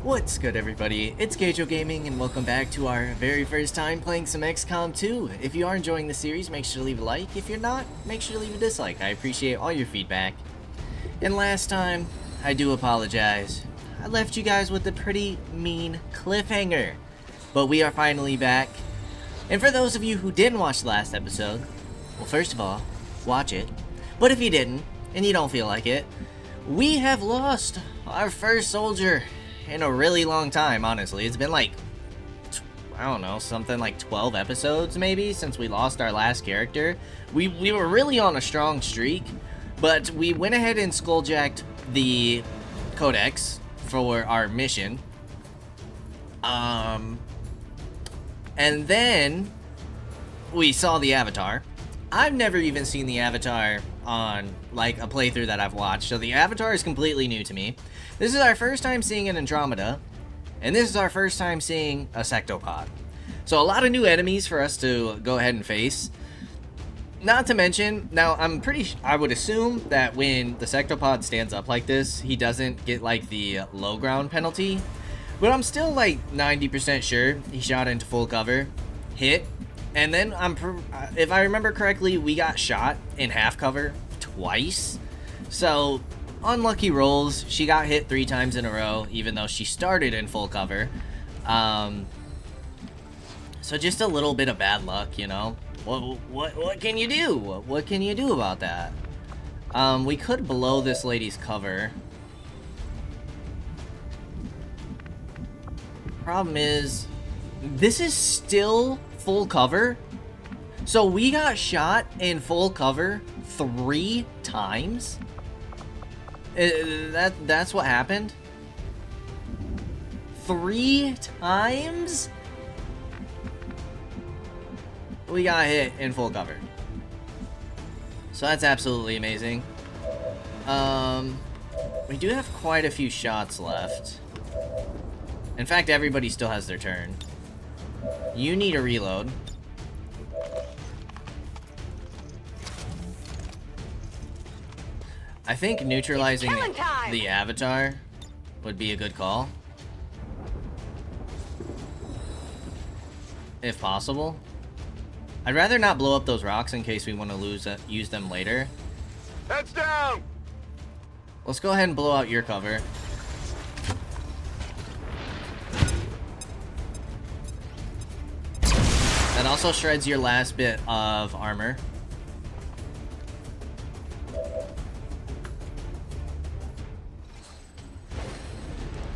What's good, everybody? It's Kaige-O Gaming, and welcome back to our very first time playing some Xcom 2. If you are enjoying the series, make sure to leave a like. If you're not, make sure to leave a dislike. I appreciate all your feedback. And last time, I do apologize. I left you guys with a pretty mean cliffhanger. But we are finally back. And for those of you who didn't watch the last episode, well, first of all, watch it. But if you didn't, and you don't feel like it, we have lost our first soldier in a really long time, honestly. It's been like, I don't know, something like 12 episodes maybe since we lost our last character. We were really on a strong streak, but we went ahead and skulljacked the codex for our mission. And then we saw the Avatar. I've never even seen the Avatar on like a playthrough that I've watched, so the Avatar is completely new to me. This is our first time seeing an Andromeda, and this is our first time seeing a sectopod. So a lot of new enemies for us to go ahead and face. Not to mention, now I would assume that when the sectopod stands up like this, he doesn't get like the low ground penalty. But I'm still like 90% sure he shot into full cover, hit, and then if I remember correctly, we got shot in half cover twice. So unlucky rolls. She got hit 3 times in a row, even though she started in full cover. So just a little bit of bad luck, you know. What can you do? What can you do about that? We could blow this lady's cover. Problem is, this is still full cover. So we got shot in full cover 3 times. That's what happened? 3 times? We got hit in full cover. So that's absolutely amazing. We do have quite a few shots left. In fact, everybody still has their turn. You need a reload. I think neutralizing the Avatar would be a good call. If possible. I'd rather not blow up those rocks in case we want to use them later. Heads down! Let's go ahead and blow out your cover. That also shreds your last bit of armor.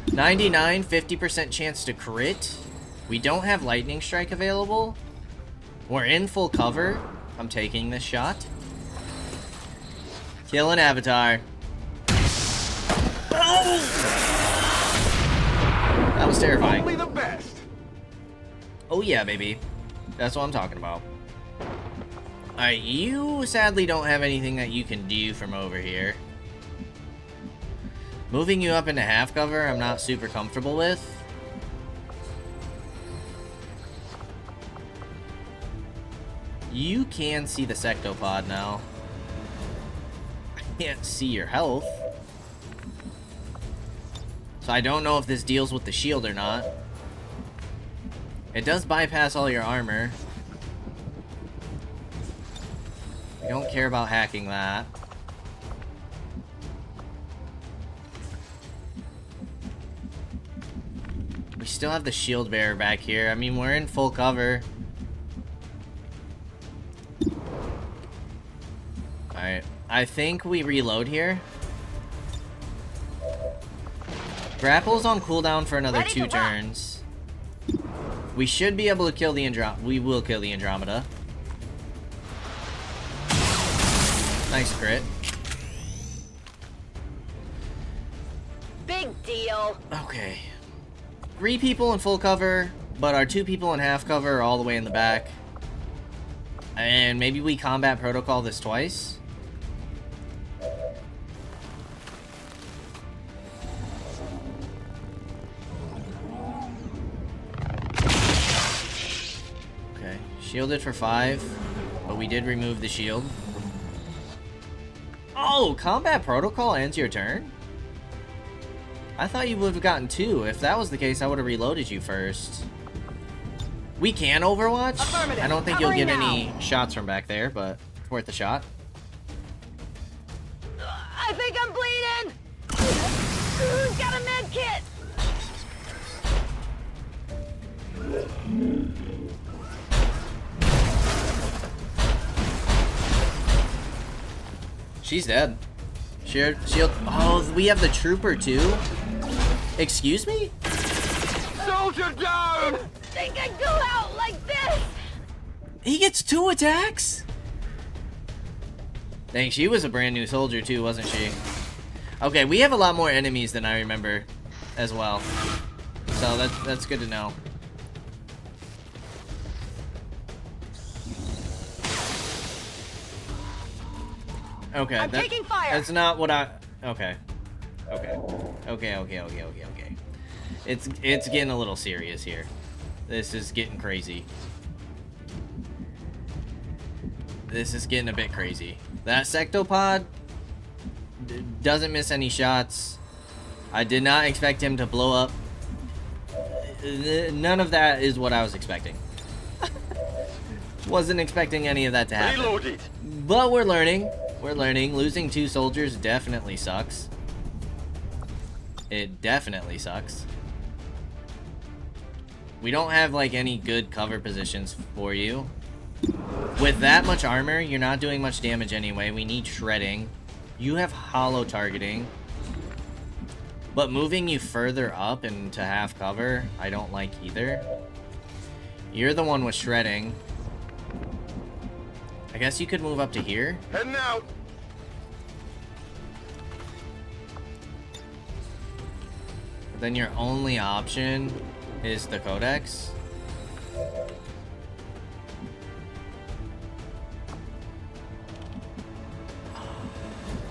$99, 50% chance to crit. We don't have lightning strike available. We're in full cover. I'm taking this shot. Kill an Avatar. Oh! That was terrifying. Only the best. Oh yeah, baby. That's what I'm talking about. Alright, you sadly don't have anything that you can do from over here. Moving you up into half cover, I'm not super comfortable with. You can see the sectopod now. I can't see your health. So I don't know if this deals with the shield or not. It does bypass all your armor. I don't care about hacking that. We still have the shield bearer back here. I mean, we're in full cover. Alright, I think we reload here. Grapple's on cooldown for another 2 turns. We should be able to kill the Andromeda. We will kill the Andromeda. Nice crit. Big deal. Okay. 3 people in full cover, but our 2 people in half cover are all the way in the back. And maybe we combat protocol this twice. Okay, shielded for 5, but we did remove the shield. Oh, combat protocol ends your turn? I thought you would have gotten 2. If that was the case, I would have reloaded you first. We can Overwatch. I don't think you'll get any shots from back there, but it's worth a shot. I think I'm bleeding! Who's got a med kit? She's dead. Shield. Oh, we have the trooper too? Excuse me? Soldier down! They can go out like this! He gets 2 attacks? Dang, she was a brand new soldier too, wasn't she? Okay, we have a lot more enemies than I remember as well. So that's good to know. Okay, I'm taking fire. That's not what I... Okay. It's getting a little serious here. This is getting crazy. This is getting a bit crazy. That sectopod doesn't miss any shots. I did not expect him to blow up. None of that is what I was expecting. Wasn't expecting any of that to happen. Reloaded. But we're learning. We're learning. Losing 2 soldiers definitely sucks. It definitely sucks. We don't have like any good cover positions for you. With that much armor, you're not doing much damage anyway. We need shredding. You have hollow targeting. But moving you further up into half cover, I don't like either. You're the one with shredding. I guess you could move up to here. Heading out. But then your only option is the Codex.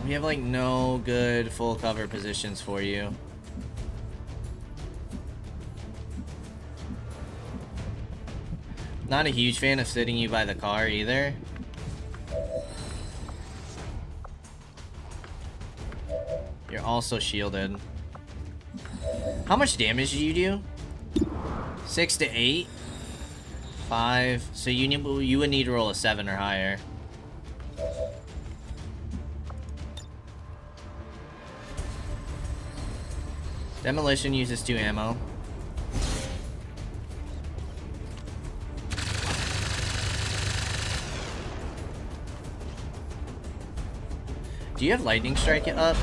We have like no good full cover positions for you. Not a huge fan of sitting you by the car either. You're also shielded. How much damage do you do? 6 to 8? 5. So you would need to roll a 7 or higher. Demolition uses 2 ammo. Do you have lightning strike it up?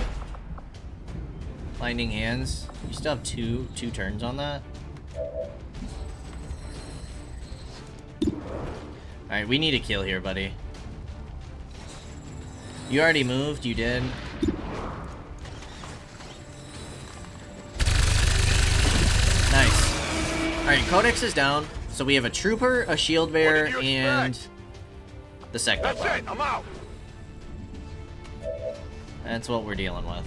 Lightning hands. You still have two turns on that. Alright, we need a kill here, buddy. You already moved, you did. Nice. Alright, Codex is down. So we have a trooper, a shield bearer, and the sector. That's it. I'm out. That's what we're dealing with.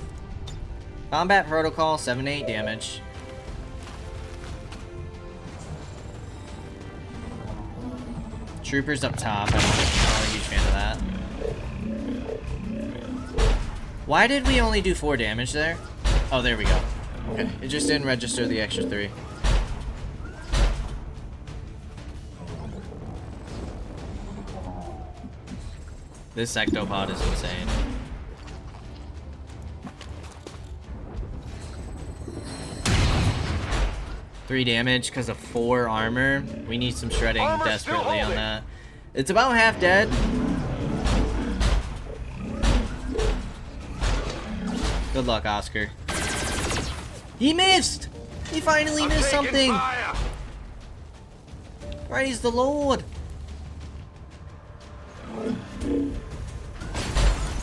Combat protocol, 7-8 damage. Troopers up top. I'm not a huge fan of that. Why did we only do 4 damage there? Oh, there we go. Okay, it just didn't register the extra 3. This sectopod is insane. Three damage because of 4 armor. We need some shredding Armor desperately still on that. It's about half dead. Good luck, Oscar. He missed! He finally missed something! Fire. Praise the Lord!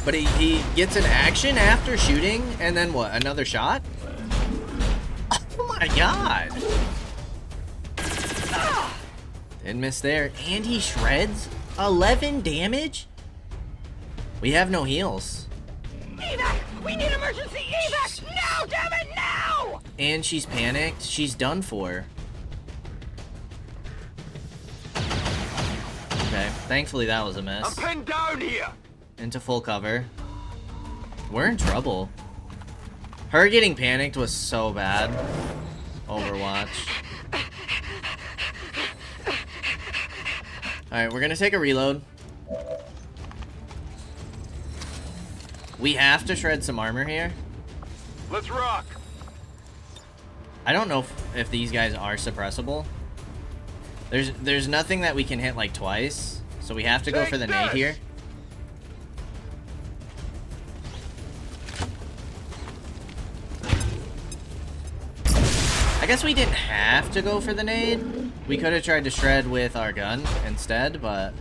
But he gets an action after shooting, and then what? Another shot? Oh my god! Didn't miss there. And he shreds 11 damage? We have no heals. Evac! We need emergency evac! Now, damn it, now! And she's panicked. She's done for. Okay, thankfully that was a I'm miss. pinned down here. Into full cover. We're in trouble. Her getting panicked was so bad. Overwatch. Alright, we're gonna take a reload. We have to shred some armor here. Let's rock. I don't know if these guys are suppressible. There's nothing that we can hit like twice, so we have to go for the nade here. I guess we didn't have to go for the nade. We could have tried to shred with our gun instead, but...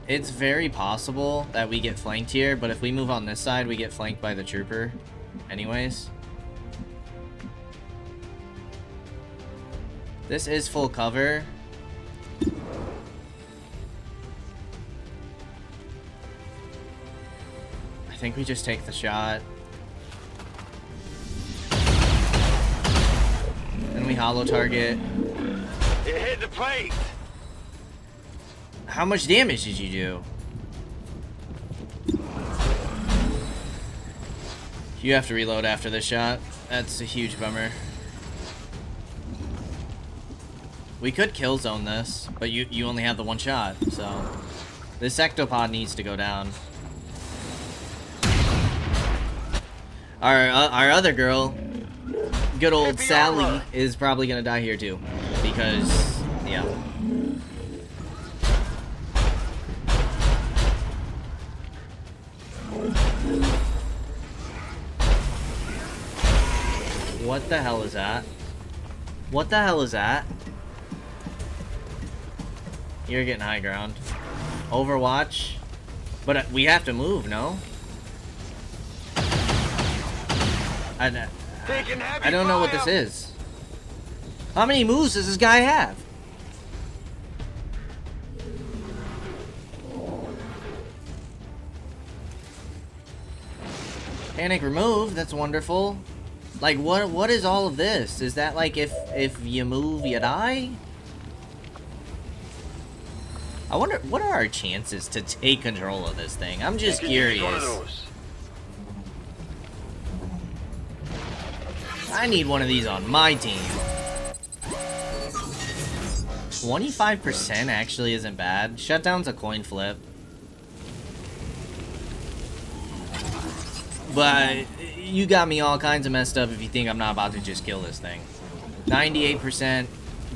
It's very possible that we get flanked here, but if we move on this side, we get flanked by the trooper anyways. This is full cover. I think we just take the shot. Then we hollow target. It hit the plate. How much damage did you do? You have to reload after this shot. That's a huge bummer. We could kill zone this, but you only have the one shot, so this ectopod needs to go down. Our other girl, good old Sally, is probably gonna die here too, because yeah. What the hell is that? What the hell is that? You're getting high ground. Overwatch. But we have to move, no? I don't know what this is. How many moves does this guy have? Panic removed, that's wonderful. Like, what is all of this? Is that like if you move, you die? I wonder, what are our chances to take control of this thing? I'm just curious. I need one of these on my team. 25% actually isn't bad. Shutdown's a coin flip. But you got me all kinds of messed up if you think I'm not about to just kill this thing. 98%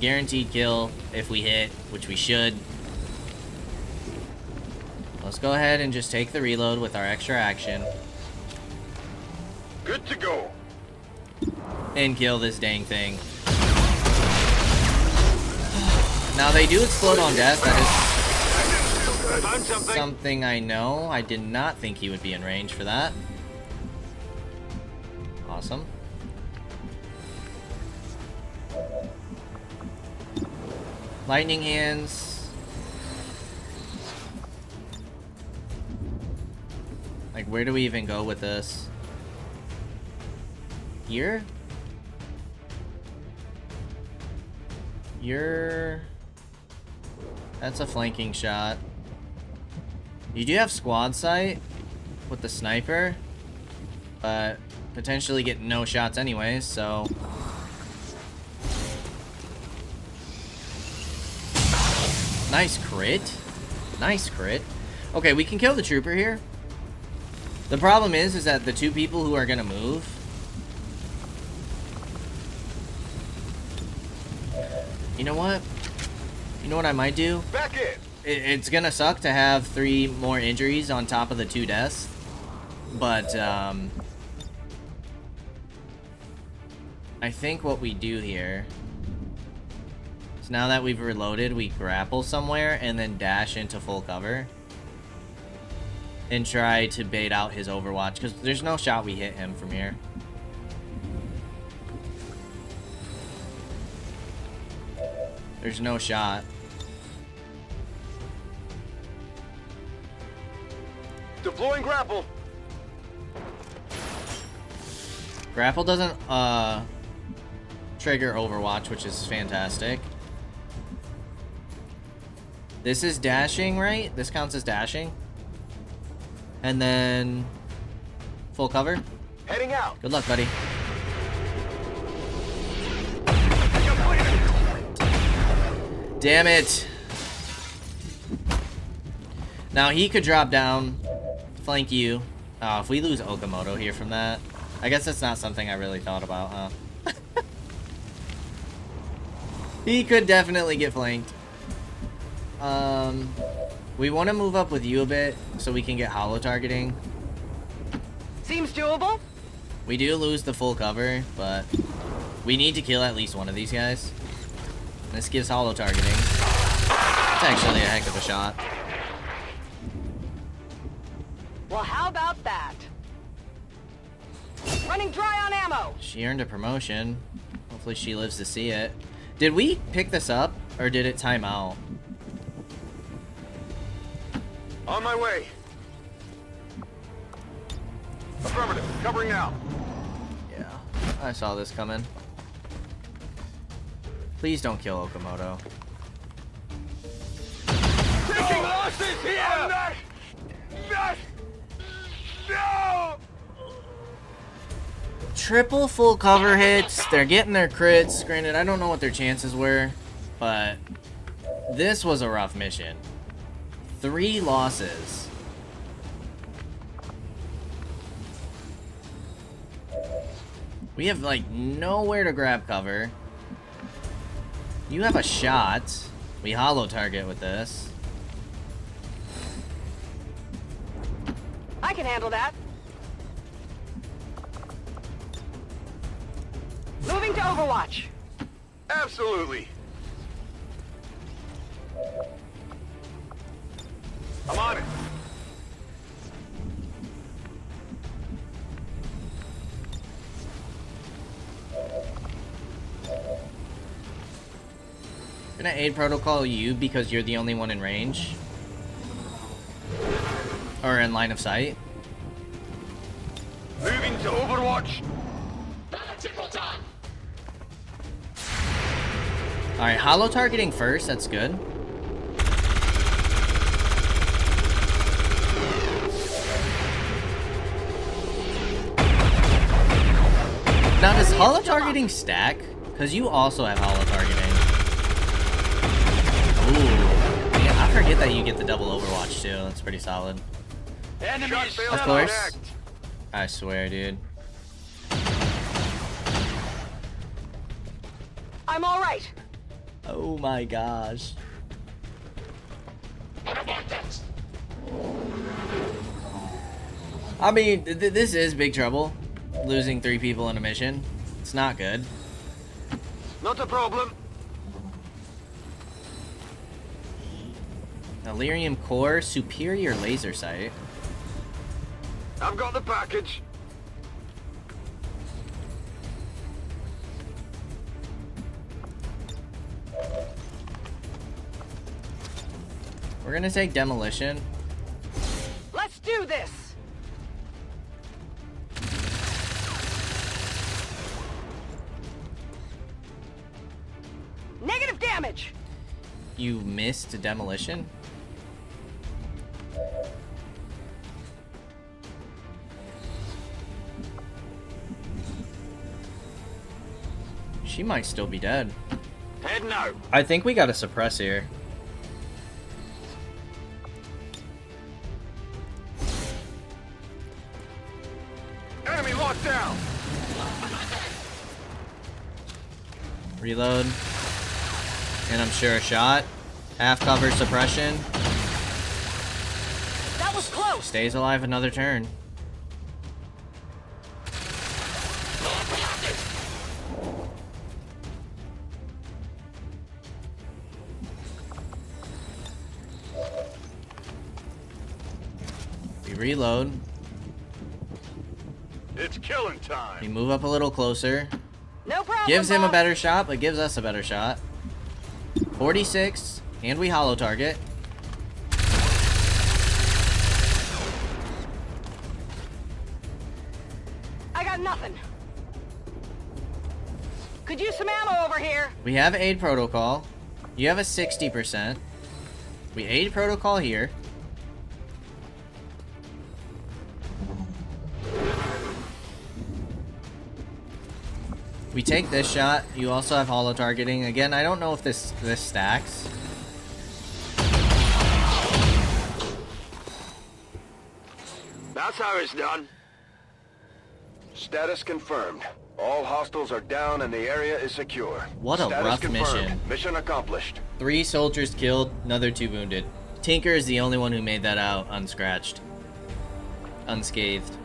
guaranteed kill if we hit, which we should. Let's go ahead and just take the reload with our extra action. Good to go. And kill this dang thing. Now they do explode on death. That is something I know. I did not think he would be in range for that. Awesome. Lightning hands. Like, where do we even go with this? Here? That's a flanking shot. You do have squad sight with the sniper, but potentially get no shots anyways, so... Nice crit. Nice crit. Okay, we can kill the trooper here. The problem is that the two people who are gonna move... You know what? You know what I might do? Back in. It's gonna suck to have 3 more injuries on top of the 2 deaths, but I think what we do here is, now that we've reloaded, we grapple somewhere and then dash into full cover and try to bait out his overwatch, because there's no shot we hit him from here. There's no shot. Deploying grapple. Grapple doesn't trigger overwatch, which is fantastic. This is dashing, right? This counts as dashing. And then full cover. Heading out. Good luck, buddy. Damn it. Now he could drop down, flank you. Oh, if we lose Okamoto here from that, I guess that's not something I really thought about, huh? He could definitely get flanked. We want to move up with you a bit so we can get holo targeting. Seems doable. We do lose the full cover, but we need to kill at least one of these guys. This gives holo targeting. It's actually a heck of a shot. Well, how about that? Running dry on ammo. She earned a promotion. Hopefully she lives to see it. Did we pick this up, or did it time out? On my way. Affirmative. Covering now. Yeah, I saw this coming. Please don't kill Okamoto. Taking losses here! No! Triple full cover hits. They're getting their crits. Granted, I don't know what their chances were, but this was a rough mission. 3 losses. We have, like, nowhere to grab cover. You have a shot. We holo target with this. I can handle that. Moving to Overwatch. Absolutely. I'm on it. I'm gonna aid protocol you because you're the only one in range. Or in line of sight. Moving to Overwatch. Alright, holo targeting first, that's good. Now does holo targeting stack? Because you also have holo targeting. Ooh. Man, I forget that you get the double Overwatch too. That's pretty solid. Enemies Of course. I swear, dude. I'm all right. Oh my gosh. I mean, this is big trouble. Losing 3 people in a mission. It's not good. Not a problem. Delirium Core, Superior Laser Sight. I've got the package. We're gonna take Demolition. Let's do this. Negative damage. You missed Demolition? She might still be dead. Heading out. I think we gotta suppress here. Enemy locked down. Reload. And I'm sure a shot. Half cover suppression. That was close. Stays alive another turn. We reload. It's killing We time. move up a little closer. No problem. Gives him a boss. better shot, but gives us a better shot. 46, and we holo target. I got nothing. Could use some ammo over here. We have aid protocol. You have a 60%. We aid protocol here. We take this shot. You also have holo targeting. Again, I don't know if this stacks. That's how it's done. Status confirmed. All hostiles are down and the area is secure. What a rough mission. Mission accomplished. 3 soldiers killed, another 2 wounded. Tinker is the only one who made that out unscratched. Unscathed.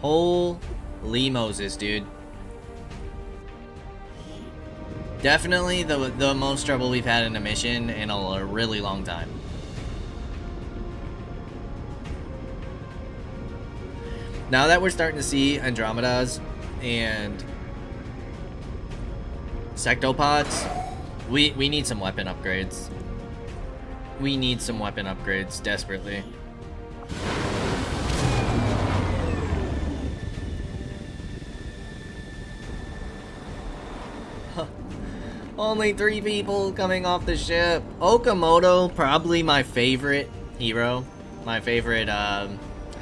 Holy Moses, dude. Definitely the most trouble we've had in a mission in a really long time. Now that we're starting to see Andromedas and sectopods, we need some weapon upgrades. We need some weapon upgrades desperately. Only 3 people coming off the ship. Okamoto, probably my favorite hero. My favorite, I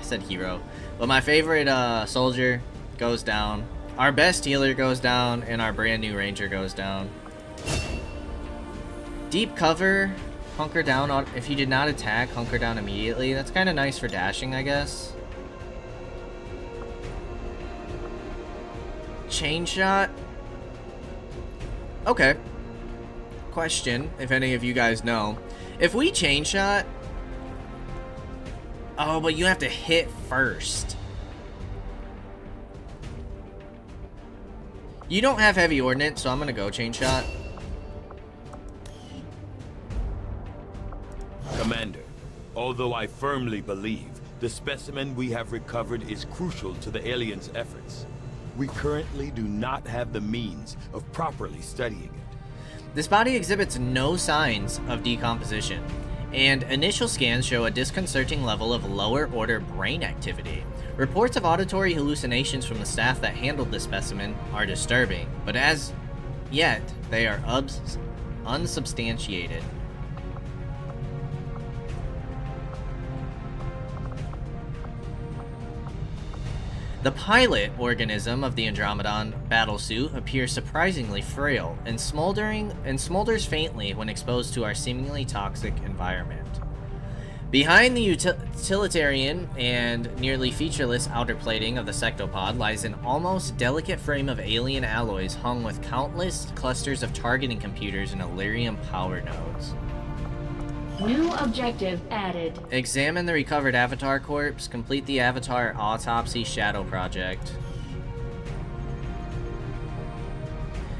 said hero. But my favorite soldier goes down. Our best healer goes down, and our brand new ranger goes down. Deep cover, hunker down. If you did not attack, hunker down immediately. That's kind of nice for dashing, I guess. Chain shot. Okay. Question, if any of you guys know. If we chain shot... Oh, but you have to hit first. You don't have heavy ordnance, so I'm gonna go chain shot. Commander, although I firmly believe the specimen we have recovered is crucial to the aliens' efforts, we currently do not have the means of properly studying it. This body exhibits no signs of decomposition, and initial scans show a disconcerting level of lower-order brain activity. Reports of auditory hallucinations from the staff that handled the specimen are disturbing, but as yet, they are unsubstantiated. The pilot organism of the Andromedon battlesuit appears surprisingly frail and smolders faintly when exposed to our seemingly toxic environment. Behind the utilitarian and nearly featureless outer plating of the sectopod lies an almost delicate frame of alien alloys hung with countless clusters of targeting computers and Illyrium power nodes. New objective added. Examine the recovered Avatar corpse. Complete the Avatar Autopsy Shadow Project.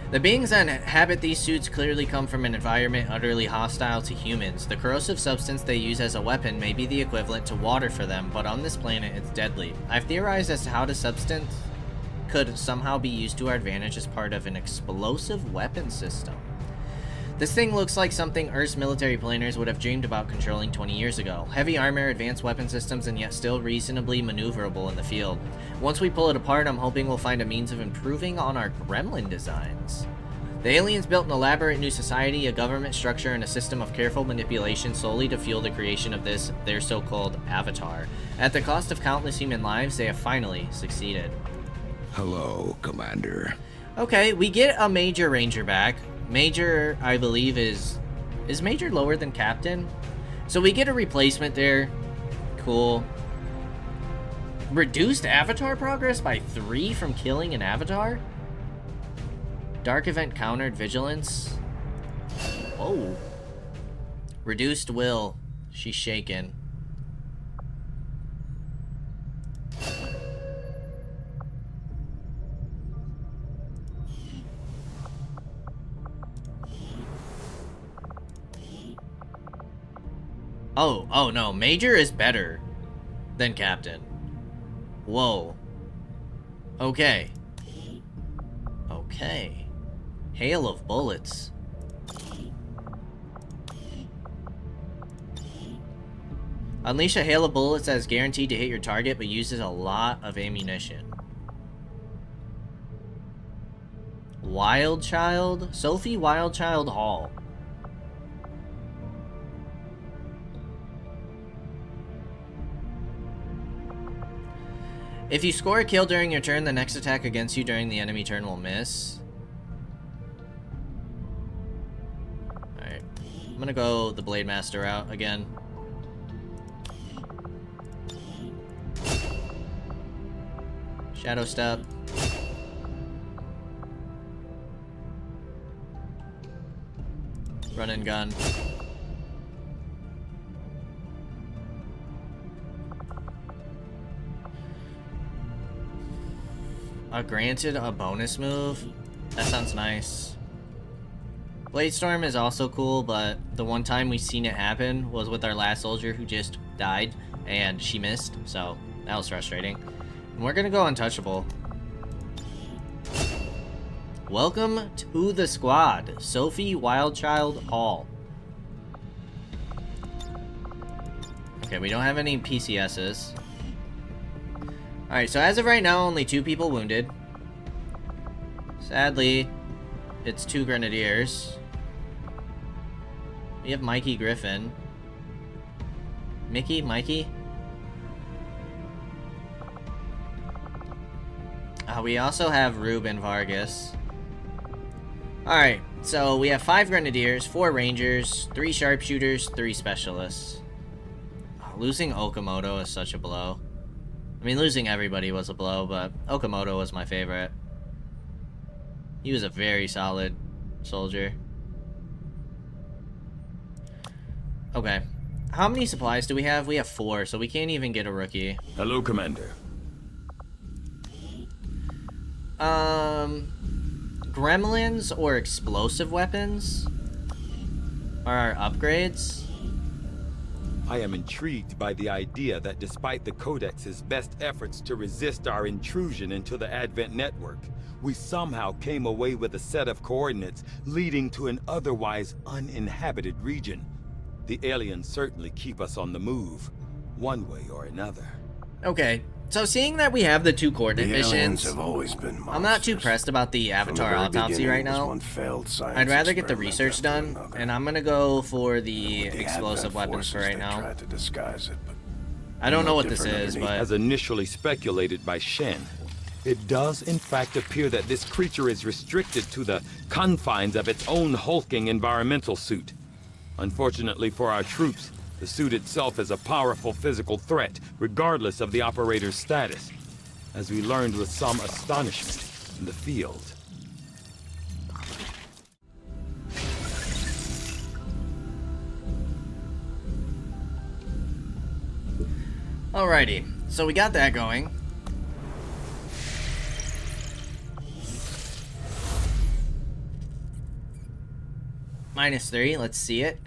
The beings that inhabit these suits clearly come from an environment utterly hostile to humans. The corrosive substance they use as a weapon may be the equivalent to water for them, but on this planet it's deadly. I've theorized as to how the substance could somehow be used to our advantage as part of an explosive weapon system. This thing looks like something Earth's military planners would have dreamed about controlling 20 years ago. Heavy armor, advanced weapon systems, and yet still reasonably maneuverable in the field. Once we pull it apart, I'm hoping we'll find a means of improving on our gremlin designs. The aliens built an elaborate new society, a government structure, and a system of careful manipulation solely to fuel the creation of their so-called avatar. At the cost of countless human lives, they have finally succeeded. Hello, Commander. Okay, we get a Major Ranger back. Major, I believe, is Major lower than Captain? So we get a replacement there. Cool. Reduced Avatar progress by 3 from killing an Avatar? Dark event countered vigilance. Whoa. Reduced will. She's shaken. Oh no, Major is better than Captain. Whoa. Okay. Okay. Hail of bullets. Unleash a hail of bullets that is guaranteed to hit your target but uses a lot of ammunition. Wildchild? Sophie Wildchild Hall. If you score a kill during your turn, the next attack against you during the enemy turn will miss. Alright. I'm gonna go the Blade Master route again. Shadow Step. Run and gun. Granted a bonus move? That sounds nice. Blade Storm is also cool, but the one time we've seen it happen was with our last soldier who just died and she missed, so that was frustrating. And we're gonna go Untouchable. Welcome to the squad, Sophie Wildchild Hall. Okay, we don't have any PCSs. Alright, so as of right now, only 2 people wounded. Sadly, it's 2 Grenadiers. We have Mikey Griffin. Mikey? We also have Ruben Vargas. Alright, so we have 5 Grenadiers, 4 Rangers, 3 Sharpshooters, 3 Specialists. Losing Okamoto is such a blow. I mean, losing everybody was a blow, but Okamoto was my favorite. He was a very solid soldier. Okay. How many supplies do we have? We have 4, so we can't even get a rookie. Hello, Commander. Gremlins or explosive weapons are our upgrades. I am intrigued by the idea that despite the Codex's best efforts to resist our intrusion into the Advent network, we somehow came away with a set of coordinates leading to an otherwise uninhabited region. The aliens certainly keep us on the move, one way or another. Okay, so seeing that we have the 2 coordinate The missions, aliens have always been monsters. I'm not too pressed about the Avatar From the very autopsy beginning, right it was now. one failed science I'd rather get the experiment research after done, another. and I'm gonna go for the The explosive Advent weapons for forces, right they now. tried to disguise it, but I don't know what this different is, underneath. but As initially speculated by Shen, it does in fact appear that this creature is restricted to the confines of its own hulking environmental suit. Unfortunately for our troops, the suit itself is a powerful physical threat, regardless of the operator's status, as we learned with some astonishment in the field. alrighty. So we got that going. -3, let's see it.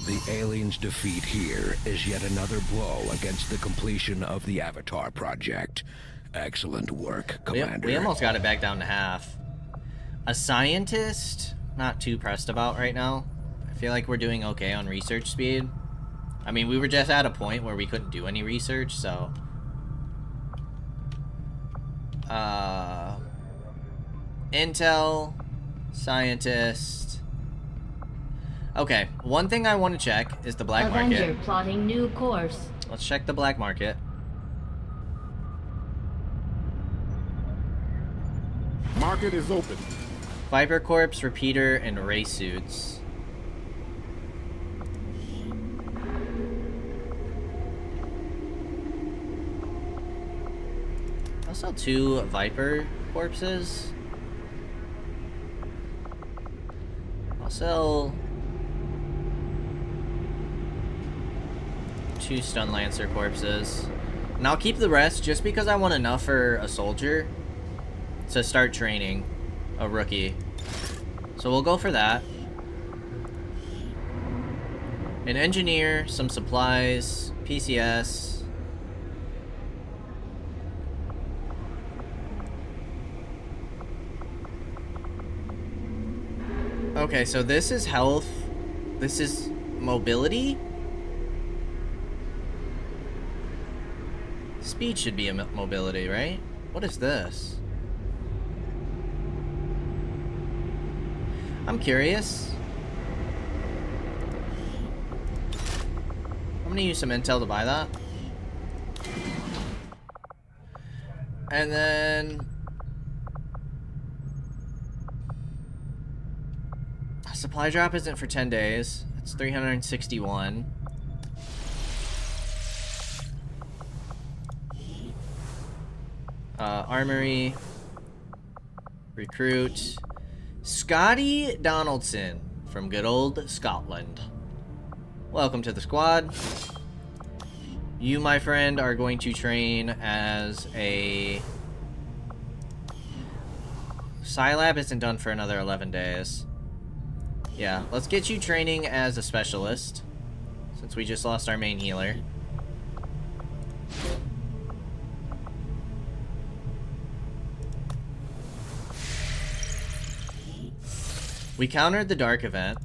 The aliens' defeat here is yet another blow against the completion of the Avatar project. Excellent work, Commander. We almost got it back down to half. A scientist? Not too pressed about right now. I feel like we're doing okay on research speed. I mean, we were just at a point where we couldn't do any research, so... Intel, scientist... Okay, one thing I want to check is the black Avenger market. plotting new course. Let's check the black market. Market is open. Viper Corps, Repeater, and Ray Suits. I'll sell 2 Viper Corpses. I'll sell 2 Stun Lancer Corpses. And I'll keep the rest just because I want enough for a soldier to start training a rookie. So we'll go for that. An engineer, some supplies, PCS. Okay, so this is health. This is mobility. Speed should be a mobility, right? What is this? I'm curious. I'm gonna use some intel to buy that. And then supply drop isn't for 10 days. It's 361. Armory. Recruit. Scotty Donaldson from good old Scotland. Welcome to the squad. You, my friend, are going to train as a... Scilab isn't done for another 11 days. Yeah, let's get you training as a specialist, since we just lost our main healer. We countered the dark event.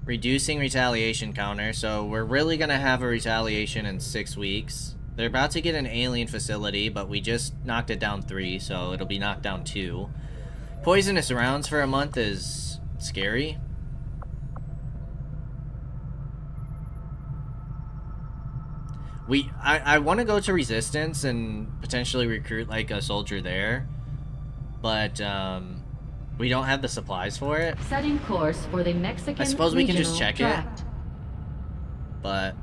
Reducing retaliation counter, so we're really gonna have a retaliation in 6 weeks. They're about to get an alien facility, but we just knocked it down 3, so it'll be knocked down 2. Poisonous rounds for a month is scary. I want to go to Resistance and potentially recruit like a soldier there, but we don't have the supplies for it. Setting course for the Mexican I suppose we can just regional check tract. it, but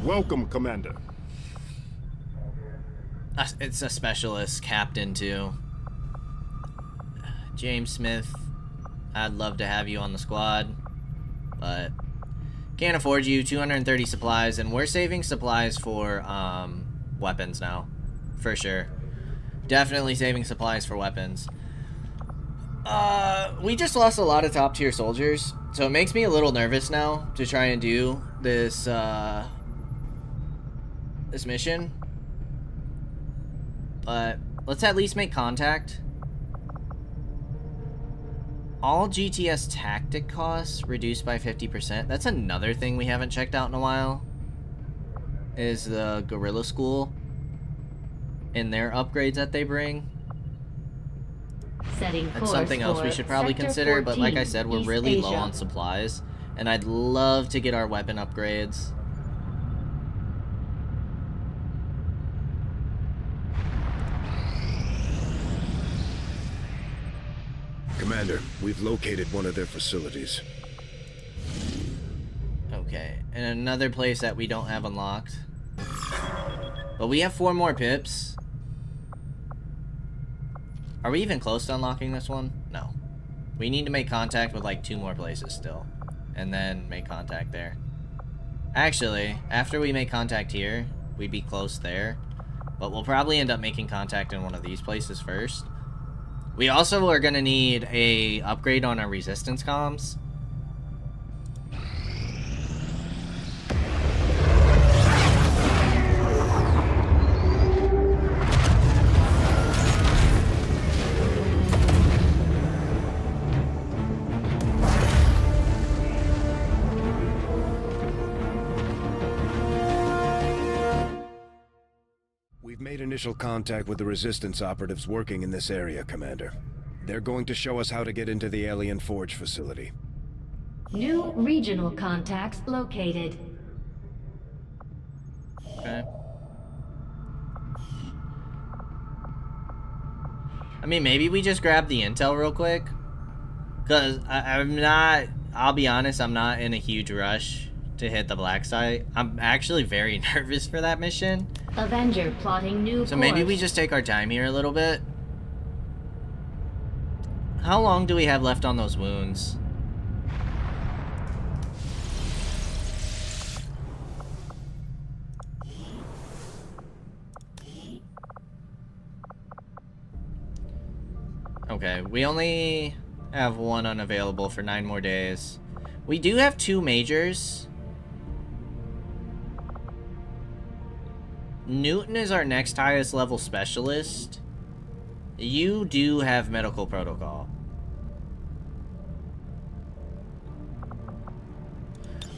Welcome, Commander. it's a specialist captain too. James Smith, I'd love to have you on the squad, but can't afford you. 230 supplies, and we're saving supplies for weapons now, for sure. Definitely saving supplies for weapons. We just lost a lot of top tier soldiers, so it makes me a little nervous now to try and do this this mission. But let's at least make contact. All GTS tactic costs reduced by 50%. That's another thing we haven't checked out in a while. Is the Guerrilla School and their upgrades that they bring. Setting That's course something else we for should probably Sector consider, but like I 14, said, we're East really low Asia. on supplies, and I'd love to get our weapon upgrades. Commander, we've located one of their facilities. Okay, and another place that we don't have unlocked. But we have 4 more pips. Are we even close to unlocking this one? No. We need to make contact with like 2 more places still, and then make contact there. Actually, after we make contact here, we'd be close there, but we'll probably end up making contact in one of these places first. We also are gonna need a upgrade on our resistance comms. We've made initial contact with the Resistance operatives working in this area, Commander. They're going to show us how to get into the Alien Forge facility. New regional contacts located. Okay. I mean, maybe we just grab the intel real quick. Because I'm not, I'll be honest, I'm not in a huge rush to hit the black site. I'm actually very nervous for that mission. Avenger plotting new So maybe we course. just take our time here a little bit. How long do we have left on those wounds? Okay, we only have 1 unavailable for 9 more days. We do have 2 majors. Newton is our next highest level specialist. You do have medical protocol.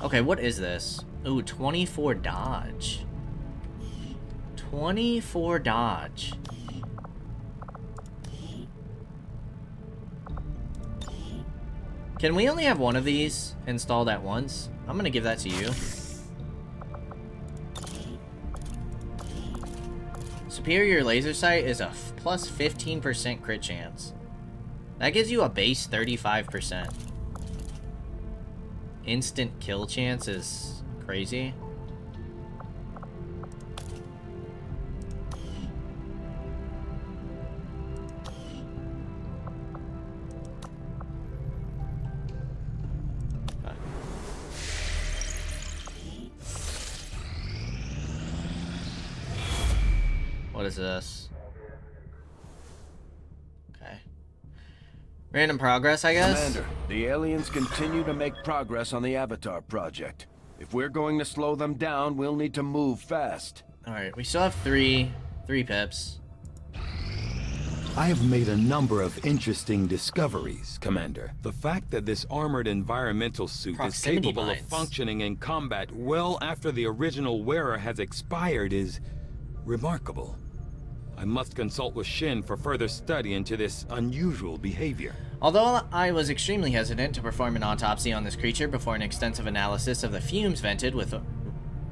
Okay, what is this? Ooh, 24 dodge. 24 dodge. Can we only have one of these installed at once? I'm gonna give that to you. Superior laser sight is a plus 15% crit chance. That gives you a base 35%. Instant kill chance is crazy. What is this? Okay. Random progress, I guess? Commander, the aliens continue to make progress on the Avatar project. If we're going to slow them down, we'll need to move fast. Alright, we still have three pips. I have made a number of interesting discoveries, Commander. The fact that this armored environmental suit Proximity is capable mines. of functioning in combat well after the original wearer has expired is remarkable. I must consult with Shin for further study into this unusual behavior. Although I was extremely hesitant to perform an autopsy on this creature before an extensive analysis of the fumes vented with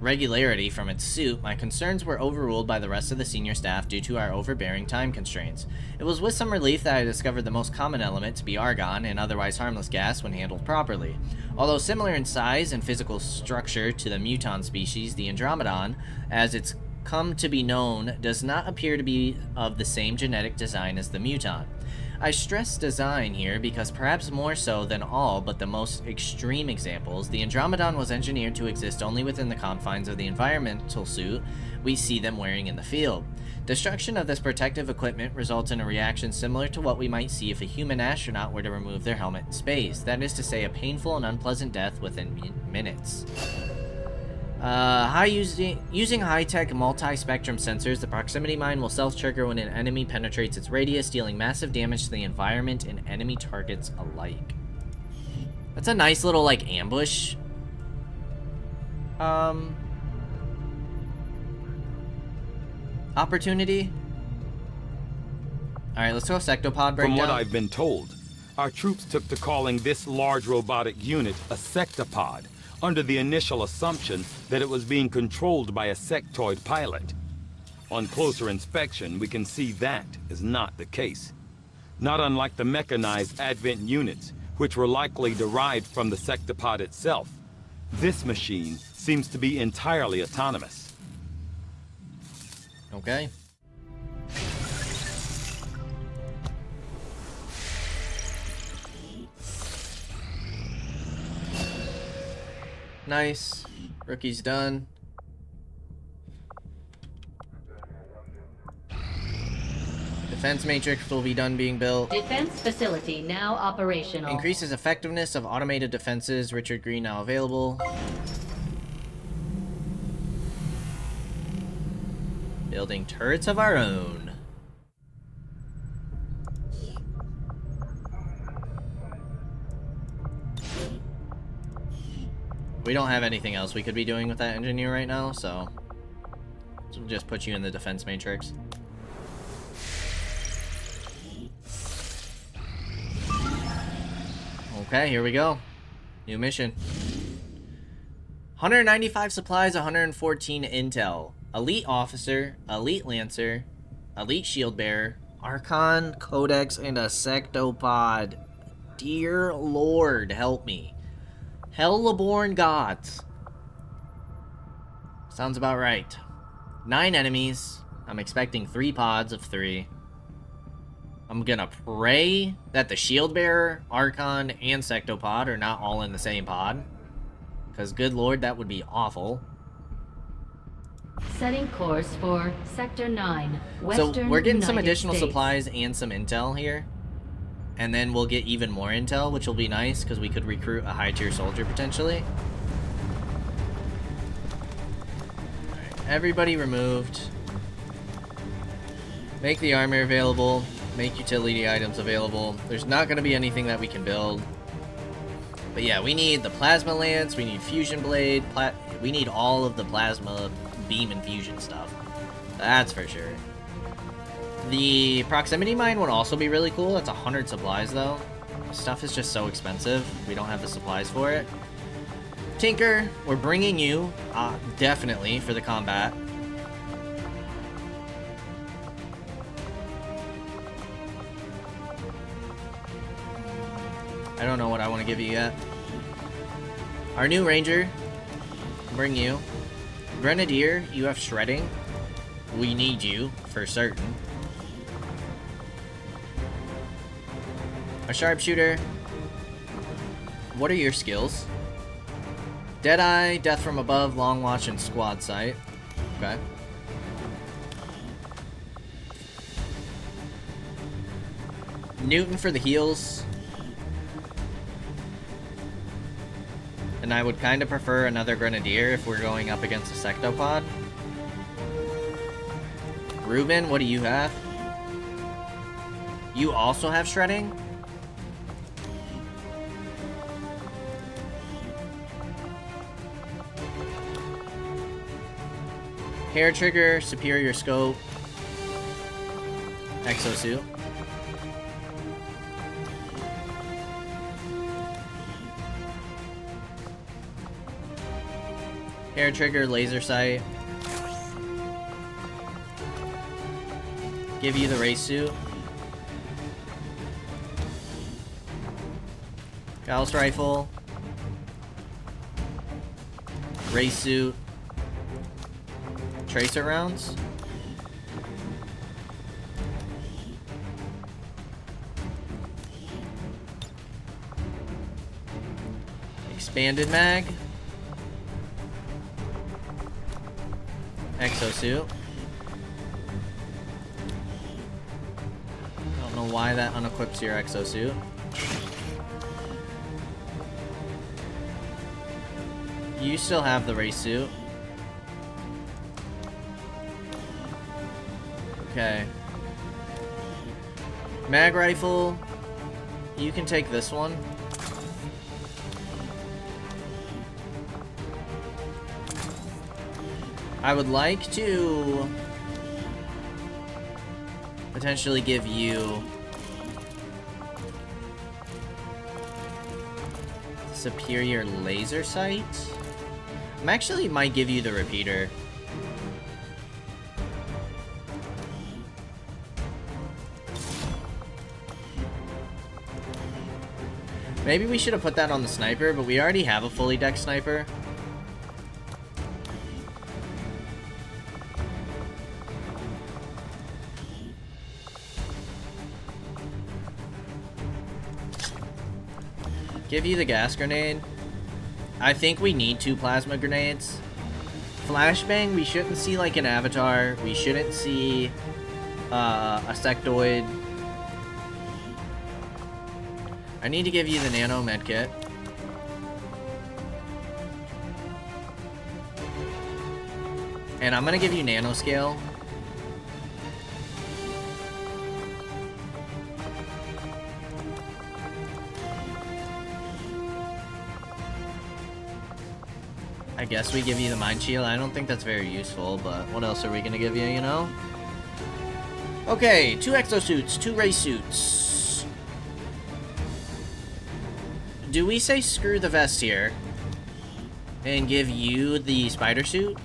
regularity from its suit, my concerns were overruled by the rest of the senior staff due to our overbearing time constraints. It was with some relief that I discovered the most common element to be argon, an otherwise harmless gas when handled properly. Although similar in size and physical structure to the muton species, the Andromedon, as it's come to be known, does not appear to be of the same genetic design as the muton. I stress design here because perhaps more so than all but the most extreme examples, the Andromedon was engineered to exist only within the confines of the environmental suit we see them wearing in the field. Destruction of this protective equipment results in a reaction similar to what we might see if a human astronaut were to remove their helmet in space, that is to say, a painful and unpleasant death within minutes. Using high-tech multi-spectrum sensors, the proximity mine will self-trigger when an enemy penetrates its radius, dealing massive damage to the environment and enemy targets alike. That's a nice little, like, ambush. Opportunity. Alright, let's go sectopod breakdown. From what I've been told, our troops took to calling this large robotic unit a sectopod, under the initial assumption that it was being controlled by a sectoid pilot. On closer inspection, we can see that is not the case. Not unlike the mechanized Advent units, which were likely derived from the sectopod itself. This machine seems to be entirely autonomous. Okay. Nice. Rookie's done. Defense matrix will be done being built. Defense facility now operational. Increases effectiveness of automated defenses. Richard Green now available. Building turrets of our own. We don't have anything else we could be doing with that engineer right now, so we'll just put you in the defense matrix. Okay, here we go. New mission. 195 supplies, 114 intel. Elite officer, elite lancer, elite shield bearer, Archon, Codex, and a sectopod. Dear Lord, help me. Hell-born gods. Sounds about right. 9 enemies. I'm expecting 3 pods of 3. I'm gonna pray that the shield bearer, Archon, and sectopod are not all in the same pod. Because good lord, that would be awful. Setting course for Sector 9, Western So we're getting some United additional States. supplies and some intel here. And then we'll get even more intel, which will be nice, because we could recruit a high-tier soldier, potentially. Alright, everybody removed. Make the armor available. Make utility items available. There's not going to be anything that we can build. But yeah, we need the plasma lance, we need fusion blade, we need all of the plasma beam and fusion stuff. That's for sure. The proximity mine would also be really cool. That's 100 supplies though. Stuff is just so expensive. We don't have the supplies for it. Tinker, we're bringing you, definitely, for the combat. I don't know what I want to give you yet. Our new ranger, bring you. Grenadier, you have shredding. We need you, for certain. A sharpshooter. What are your skills? Deadeye, Death from Above, Long Watch, and Squad Sight. Okay. Newton for the heals. And I would kind of prefer another Grenadier if we're going up against a Sectopod. Ruben, what do you have? You also have shredding? Hair trigger, superior scope, exosuit. Hair trigger, laser sight. Give you the race suit. Gauss rifle. Race suit. Tracer rounds. Expanded mag. Exosuit. I don't know why that unequips your exosuit. You still have the race suit. Okay. Mag rifle. You can take this one. I would like to potentially give you superior laser sight. I actually might give you the repeater. Maybe we should have put that on the sniper, but we already have a fully decked sniper. Give you the gas grenade. I think we need 2 plasma grenades. Flashbang, we shouldn't see like an avatar. We shouldn't see a sectoid. I need to give you the nano medkit. And I'm gonna give you nanoscale. I guess we give you the mind shield. I don't think that's very useful, but what else are we gonna give you, you know? Okay, 2 exosuits, 2 race suits. Do we say screw the vest here and give you the spider suit?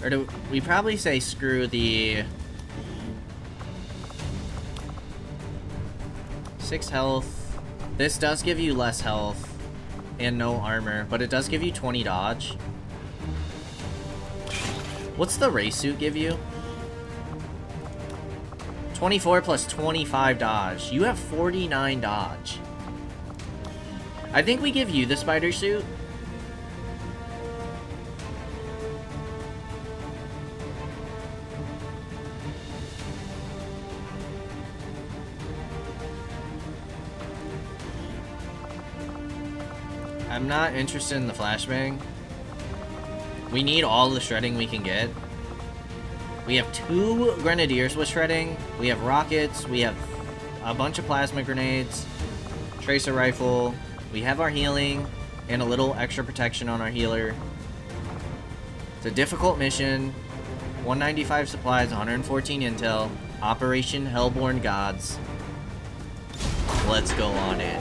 Or do we probably say screw the 6 health. This does give you less health and no armor, but it does give you 20 dodge. What's the race suit give you? 24 plus 25 dodge. You have 49 dodge. I think we give you the spider suit. I'm not interested in the flashbang. We need all the shredding we can get. We have 2 grenadiers with shredding. We have rockets. We have a bunch of plasma grenades. Tracer rifle. We have our healing and a little extra protection on our healer. It's a difficult mission. 195 supplies, 114 intel. Operation Hellborn Gods. Let's go on it.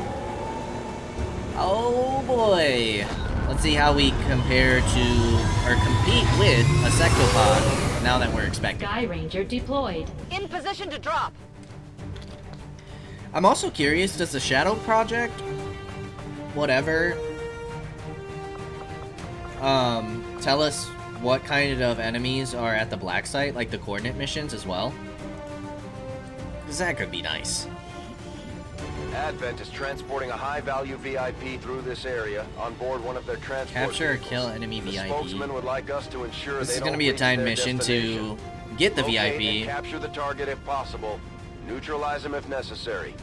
Oh boy. Let's see how we compare to, or compete with, a sectopod now that we're expecting. Sky Ranger deployed. In position to drop. I'm also curious, does the Shadow Project, whatever, tell us what kind of enemies are at the black site, like the coordinate missions as well? Because that could be nice. Advent is transporting a high-value VIP through this area on board one of their transport Capture or vehicles. kill enemy The VIP. spokesman would like us to ensure This they is don't going to be a reach timed their mission destination. to get the Locate VIP. and capture the target if possible. Neutralize them if necessary.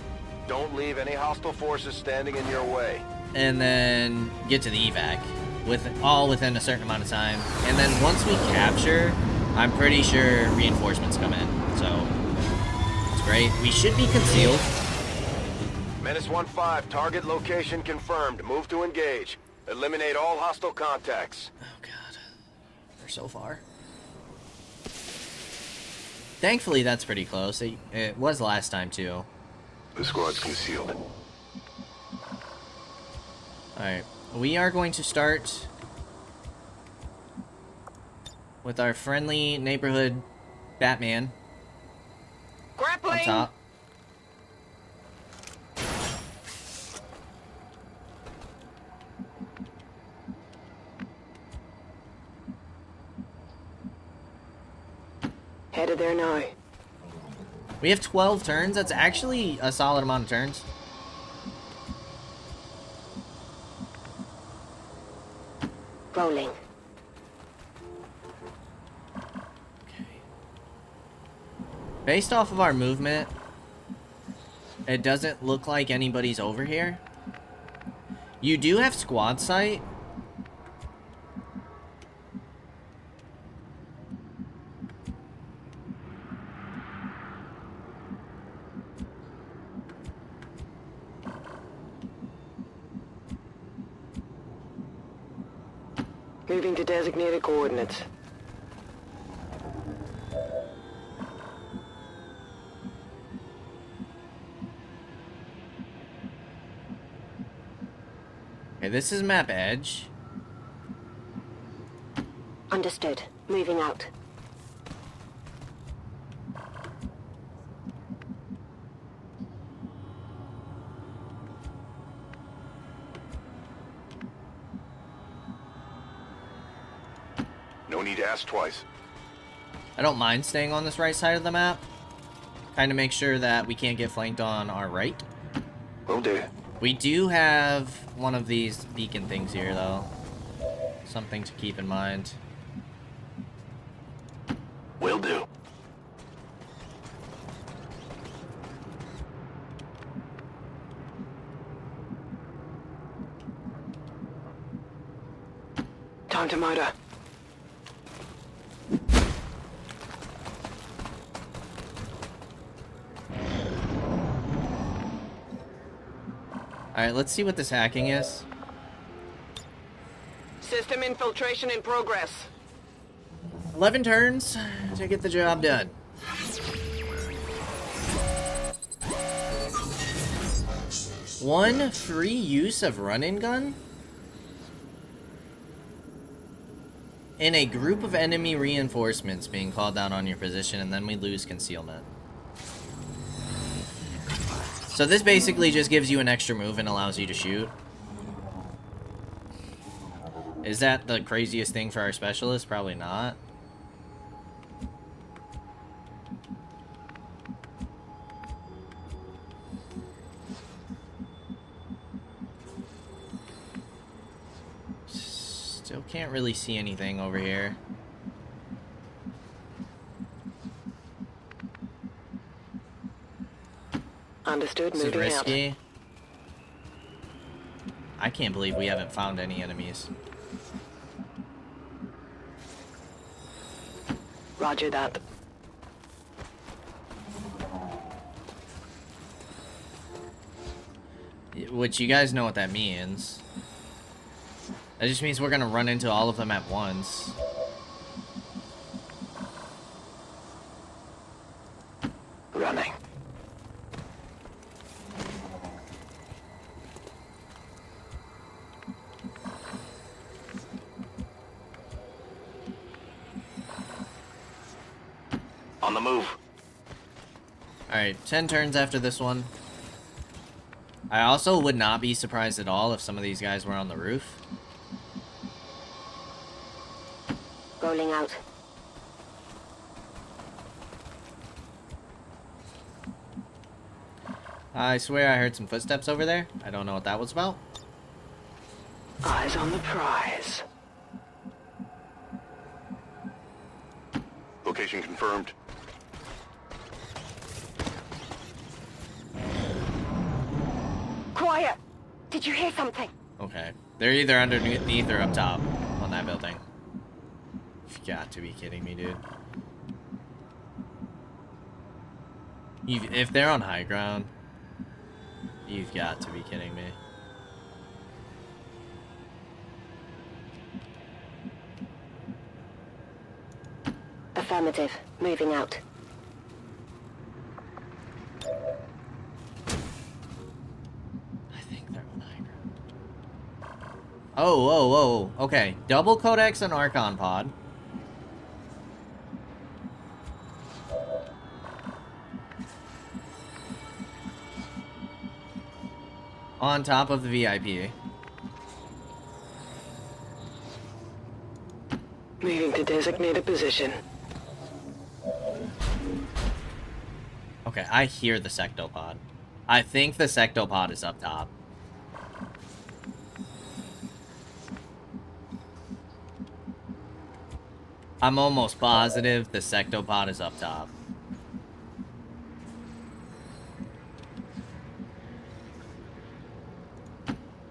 Don't leave any hostile forces standing in your way. And then get to the evac all within a certain amount of time. And then once we capture, I'm pretty sure reinforcements come in. So it's great. We should be concealed. Menace 1-5, target location confirmed. Move to engage. Eliminate all hostile contacts. Oh god, we're so far. Thankfully, that's pretty close. It was last time too. The squad's concealed. Alright, we are going to start with our friendly neighborhood Batman on Grappling. top. Headed there now. We have 12 turns. That's actually a solid amount of turns. Rolling. Okay. Based off of our movement, it doesn't look like anybody's over here. You do have squad sight. Moving to designated coordinates. Okay, this is map edge. Understood. Moving out. No need to ask twice. I don't mind staying on this right side of the map. Kind of make sure that we can't get flanked on our right. Will do. We do have one of these beacon things here, though. Something to keep in mind. Will do. Time to motor. Alright, let's see what this hacking is. System infiltration in progress. 11 turns to get the job done. One free use of run-in gun? In a group of enemy reinforcements being called down on your position, and then we lose concealment. So this basically just gives you an extra move and allows you to shoot. Is that the craziest thing for our specialist? Probably not. Still can't really see anything over here. Understood. This is Moving out. risky. I can't believe we haven't found any enemies. Roger that. Which you guys know what that means. That just means we're gonna run into all of them at once. On the move. Alright, 10 turns after this one. I also would not be surprised at all if some of these guys were on the roof. Rolling out. I swear I heard some footsteps over there. I don't know what that was about. Eyes on the prize. Location confirmed. Quiet! Did you hear something? Okay. They're either underneath or up top on that building. You've got to be kidding me, dude. If they're on high ground, you've got to be kidding me. Affirmative. Moving out. I think they're on high ground. Oh, whoa, whoa. Okay. Double Codex and Archon Pod. On top of the VIP. Moving to designated position. Okay, I hear the Sectopod. I think the Sectopod is up top. I'm almost positive the Sectopod is up top.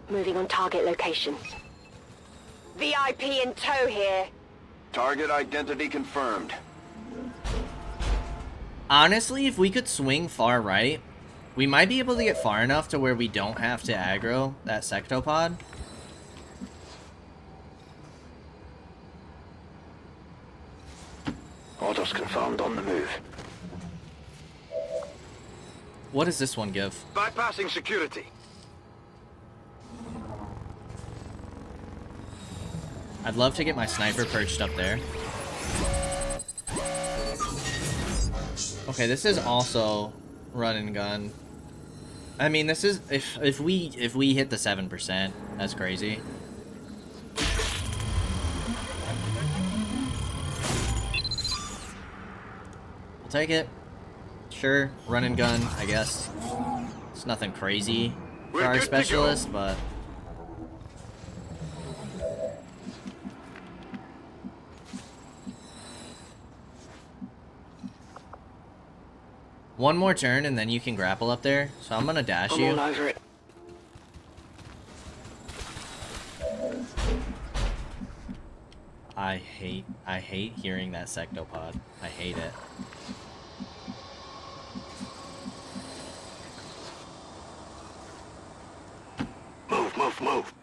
Moving on target location. VIP in tow here. Target identity confirmed. Honestly, if we could swing far right, we might be able to get far enough to where we don't have to aggro that Sectopod. Orders confirmed on the move. What does this one give? Bypassing security. I'd love to get my sniper perched up there. Okay, this is also run and gun. I mean, this is if we hit the 7%, that's crazy. We'll take it. Sure, run and gun, I guess. It's nothing crazy for our specialist, but one more turn and then you can grapple up there. So I'm gonna dash I'm you. all over it. I hate hearing that Sectopod. I hate it. Move, move, move.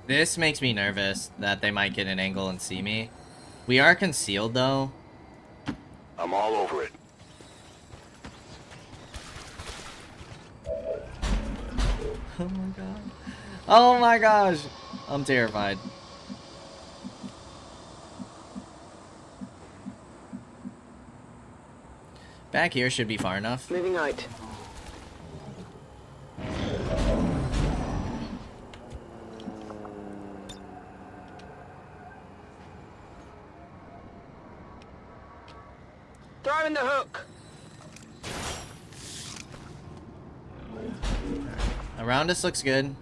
This makes me nervous that they might get an angle and see me. We are concealed though. I'm all over it. Oh my god. Oh my gosh. I'm terrified. Back here should be far enough. Moving out. Throwing the hook. Around us looks good.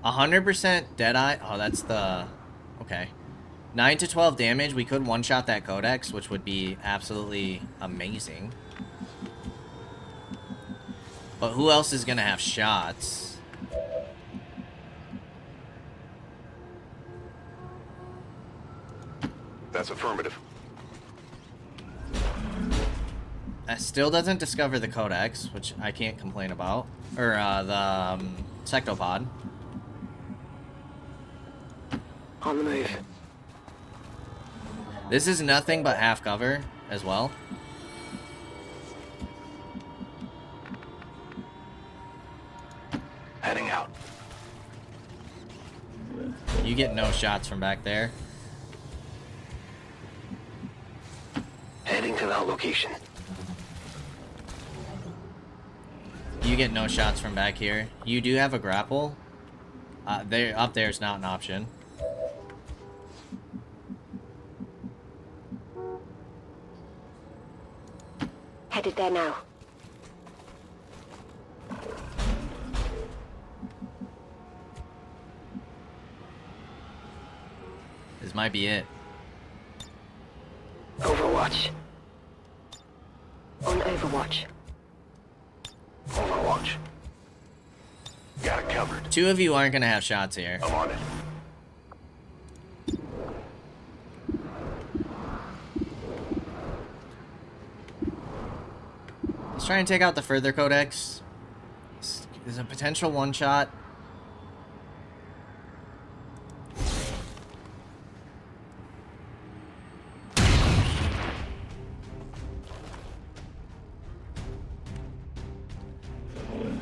100% Deadeye. Oh, that's the... Okay. 9 to 12 damage. We could one-shot that Codex, which would be absolutely amazing. But who else is going to have shots? That's affirmative. That still doesn't discover the Codex, which I can't complain about. Or, the Sectopod. On the move. This is nothing but half cover as well. Heading out. You get no shots from back there. Heading to that location. You get no shots from back here. You do have a grapple. There, up there is not an option. Headed there now. This might be it. Overwatch. On Overwatch. Overwatch. Got it covered. 2 of you aren't gonna have shots here. I'm on it. Let's try and take out the further codex. There's a potential one-shot.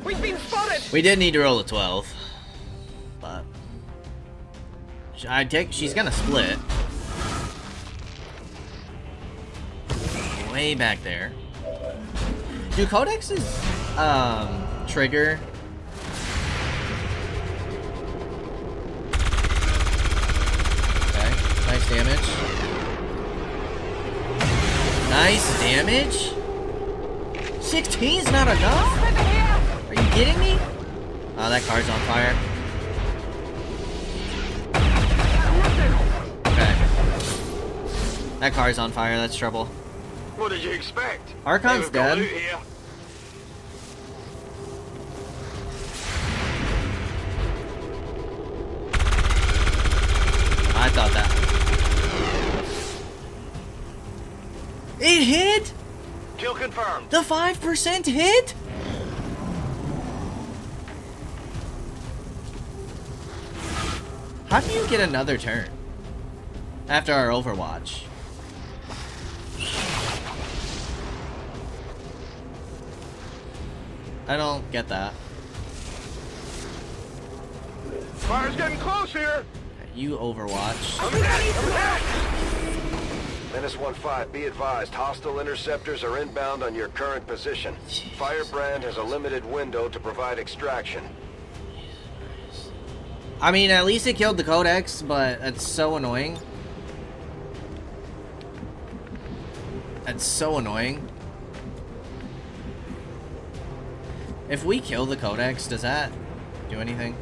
We've been spotted! We did need to roll a 12. But she's gonna split. Way back there. Do codexes trigger? Okay, nice damage. Nice damage? 16's not enough? Are you kidding me? Oh, that car's on fire. Okay. That car's on fire, that's trouble. What did you expect? Archon's We've got dead. loot here. I thought that. It hit? Kill confirmed. The 5% hit? How do you get another turn after our Overwatch? I don't get that. Fire's getting close here. You Overwatch. Menace 1-5, be advised, hostile interceptors are inbound on your current position. Firebrand has a limited window to provide extraction. I mean, at least it killed the Codex, but it's so annoying. It's so annoying. If we kill the Codex, does that do anything?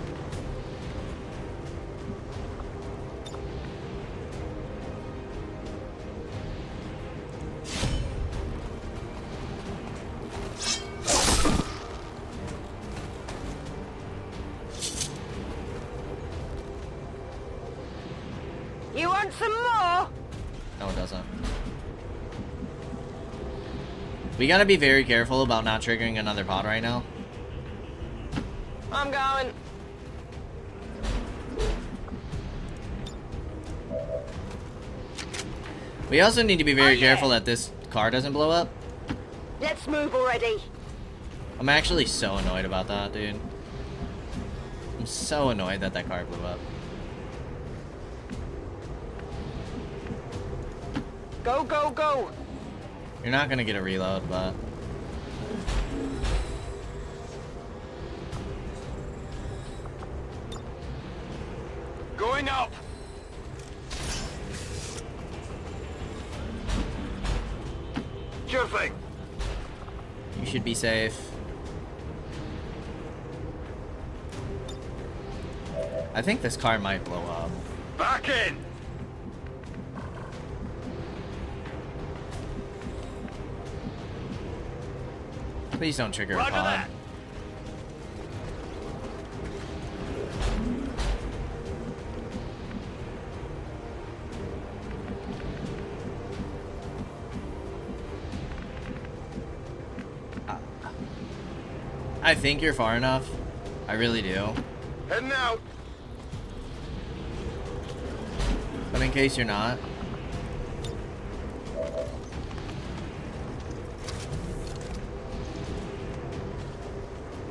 You want some more? No, it doesn't. We gotta be very careful about not triggering another pod right now. I'm going. We also need to be very careful that this car doesn't blow up. Let's move already. I'm actually so annoyed about that, dude. I'm so annoyed that that car blew up. Go, go, go. You're not gonna get a reload, but... Going up. Sure thing. You should be safe. I think this car might blow up. Back in. Please don't trigger a Roger pod. that. I think you're far enough. I really do. Heading out. But in case you're not.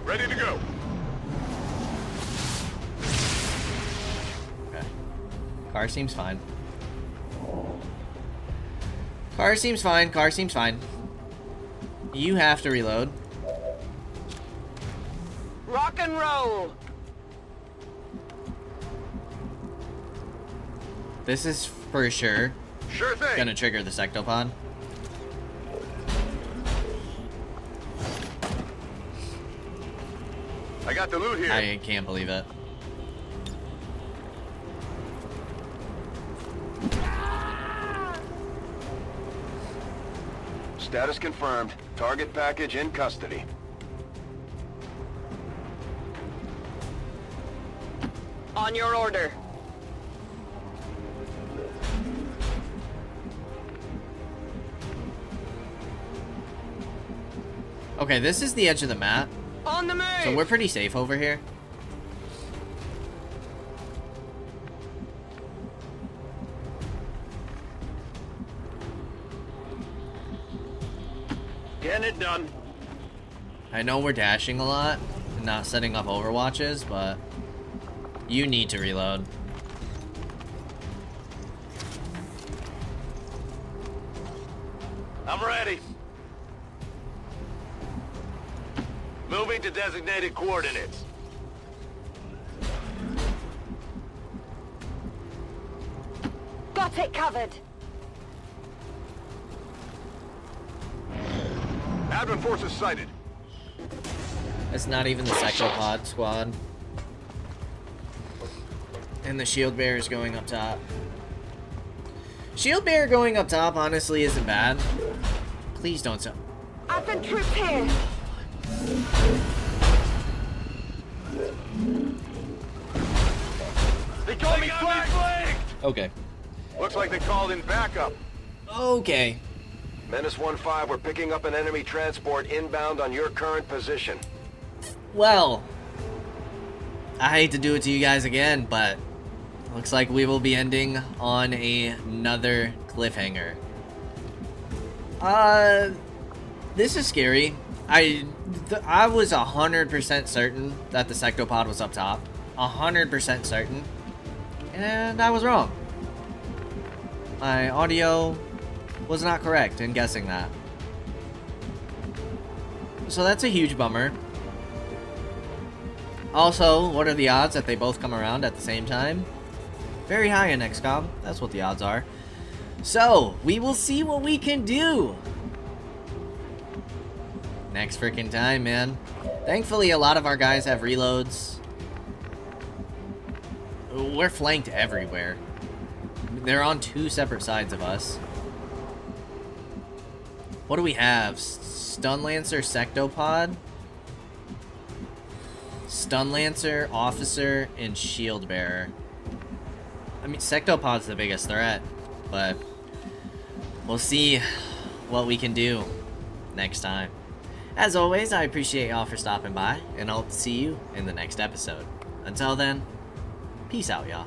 Ready to go. Okay. Car seems fine. Car seems fine. Car seems fine. You have to reload. Rock and roll! This is for sure Sure thing. gonna trigger the sectopod. I got the loot here. I can't believe it. Status confirmed. Target package in custody. On your order. Okay, this is the edge of the map, On the move! so we're pretty safe over here. Getting it done. I know we're dashing a lot and not setting up overwatches, but you need to reload. I'm ready. Moving to designated coordinates. Got it covered. Advent forces sighted. It's not even the sectopod squad. And the shield bearer is going up top. Shield bearer going up top honestly isn't bad. Please don't stop. Advent troops here. They called me flanked! Okay. Looks like they called in backup. Okay. Menace 1-5, we're picking up an enemy transport inbound on your current position. Well, I hate to do it to you guys again, but looks like we will be ending on another cliffhanger. This is scary. I was 100% certain that the sectopod was up top. 100% certain. And I was wrong. My audio was not correct in guessing that. So that's a huge bummer. Also, what are the odds that they both come around at the same time? Very high in Xcom. That's what the odds are. So, we will see what we can do next freaking time, man. Thankfully, a lot of our guys have reloads. We're flanked everywhere. They're on two separate sides of us. What do we have? Stun Lancer, Sectopod? Stun Lancer, Officer, and Shield Bearer. I mean, Sectopod's the biggest threat, but we'll see what we can do next time. As always, I appreciate y'all for stopping by, and I'll see you in the next episode. Until then, peace out, y'all.